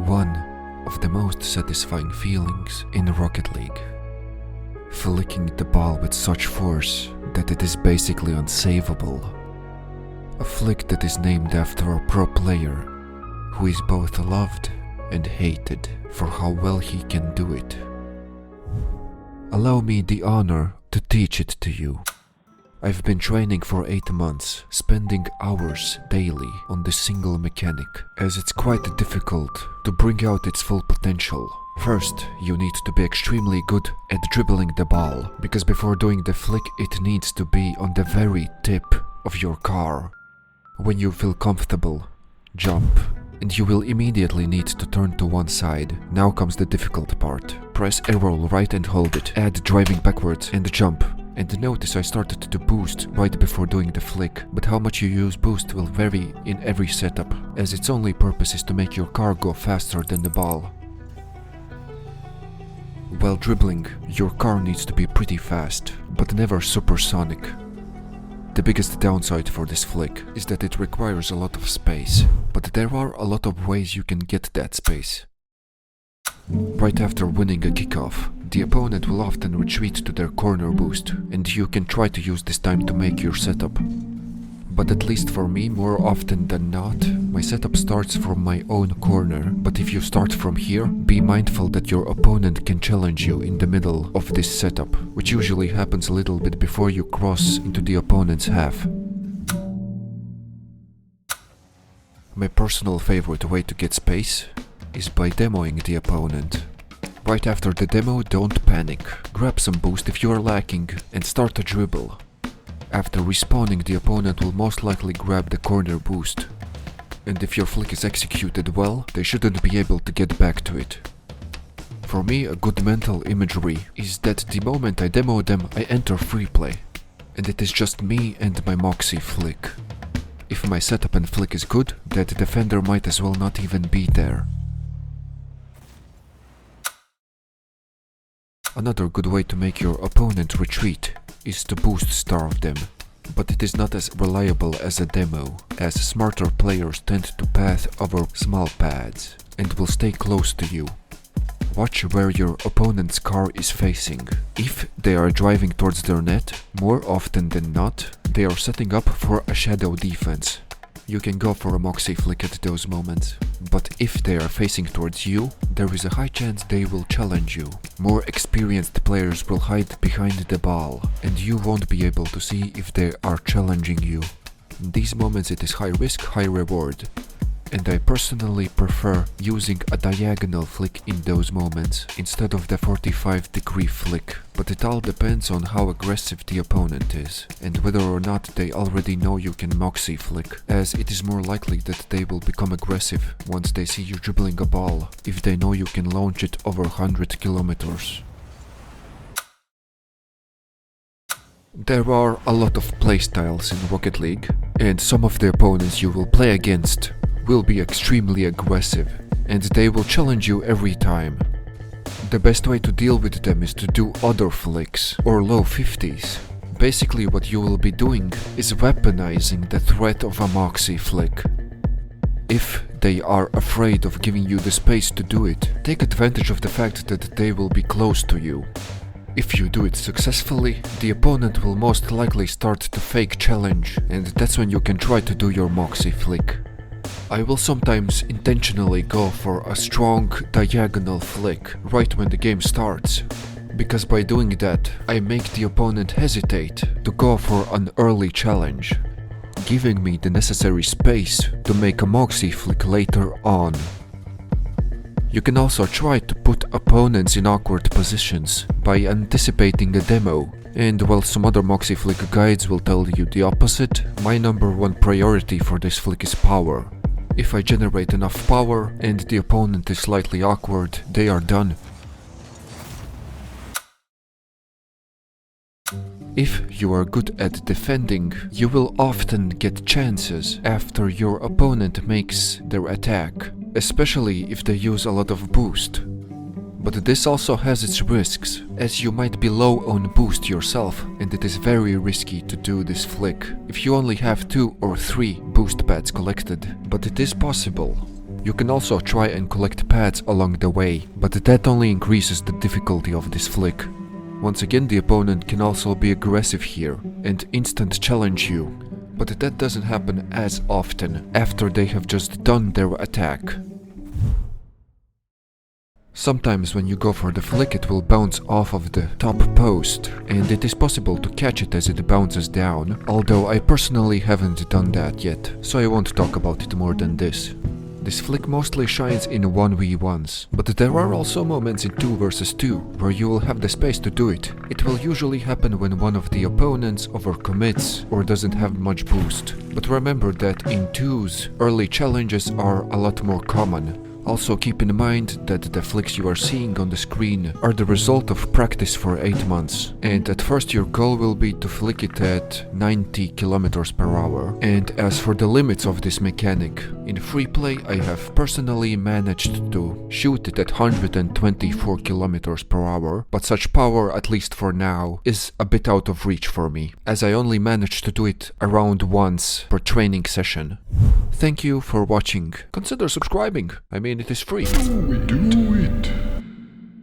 one of the most satisfying feelings in Rocket League. Flicking the ball with such force that it is basically unsavable. A flick that is named after a pro player who is both loved and hated for how well he can do it. Allow me the honor to teach it to you. I've been training for 8 months, spending hours daily on this single mechanic, as it's quite difficult to bring out its full potential. First, you need to be extremely good at dribbling the ball, because before doing the flick it needs to be on the very tip of your car. When you feel comfortable, jump, and you will immediately need to turn to one side. Now comes the difficult part. Press A roll right and hold it, add driving backwards and jump. And notice I started to boost right before doing the flick, but how much you use boost will vary in every setup, as its only purpose is to make your car go faster than the ball. While dribbling, your car needs to be pretty fast, but never supersonic. The biggest downside for this flick is that it requires a lot of space, but there are a lot of ways you can get that space. Right after winning a kickoff, the opponent will often retreat to their corner boost, and you can try to use this time to make your setup. But at least for me, more often than not, my setup starts from my own corner. But if you start from here, be mindful that your opponent can challenge you in the middle of this setup, which usually happens a little bit before you cross into the opponent's half. My personal favorite way to get space is by demoing the opponent. Right after the demo, don't panic. Grab some boost if you are lacking and start a dribble. After respawning, the opponent will most likely grab the corner boost. And if your flick is executed well, they shouldn't be able to get back to it. For me, a good mental imagery is that the moment I demo them, I enter free play. And it is just me and my Mawkzy Flick. If my setup and flick is good, that defender might as well not even be there. Another good way to make your opponent retreat is to boost starve them, but it is not as reliable as a demo, as smarter players tend to path over small pads and will stay close to you. Watch where your opponent's car is facing. If they are driving towards their net, more often than not, they are setting up for a shadow defense. You can go for a Mawkzy Flick at those moments, but if they are facing towards you, there is a high chance they will challenge you. More experienced players will hide behind the ball, and you won't be able to see if they are challenging you. In these moments it is high risk, high reward. And I personally prefer using a diagonal flick in those moments instead of the 45-degree flick, but it all depends on how aggressive the opponent is and whether or not they already know you can Mawkzy Flick, as it is more likely that they will become aggressive once they see you dribbling a ball if they know you can launch it over 100 kilometers. There are a lot of playstyles in Rocket League, and some of the opponents you will play against will be extremely aggressive, and they will challenge you every time. The best way to deal with them is to do other flicks or low 50s. Basically what you will be doing is weaponizing the threat of a Mawkzy Flick. If they are afraid of giving you the space to do it, take advantage of the fact that they will be close to you. If you do it successfully, the opponent will most likely start to fake challenge, and that's when you can try to do your Mawkzy Flick. I will sometimes intentionally go for a strong diagonal flick right when the game starts, because by doing that I make the opponent hesitate to go for an early challenge, giving me the necessary space to make a Mawkzy Flick later on. You can also try to put opponents in awkward positions by anticipating a demo, and while some other Mawkzy Flick guides will tell you the opposite, my number one priority for this flick is power. If I generate enough power and the opponent is slightly awkward, they are done. If you are good at defending, you will often get chances after your opponent makes their attack, especially if they use a lot of boost. But this also has its risks, as you might be low on boost yourself, and it is very risky to do this flick if you only have 2 or 3 boost pads collected, but it is possible. You can also try and collect pads along the way, but that only increases the difficulty of this flick. Once again, the opponent can also be aggressive here and instant challenge you, but that doesn't happen as often after they have just done their attack. Sometimes when you go for the flick, it will bounce off of the top post, and it is possible to catch it as it bounces down, although I personally haven't done that yet, so I won't talk about it more than this. This flick mostly shines in 1v1s, but there are also moments in 2 versus 2 where you will have the space to do it. It will usually happen when one of the opponents overcommits or doesn't have much boost. But remember that in 2s, early challenges are a lot more common. Also keep in mind that the flicks you are seeing on the screen are the result of practice for 8 months, and at first your goal will be to flick it at 90 km per hour. And as for the limits of this mechanic, in free play I have personally managed to shoot it at 124 km per hour, but such power, at least for now, is a bit out of reach for me, as I only managed to do it around once per training session. Thank you for watching. Consider subscribing. I mean, it is free. Do it.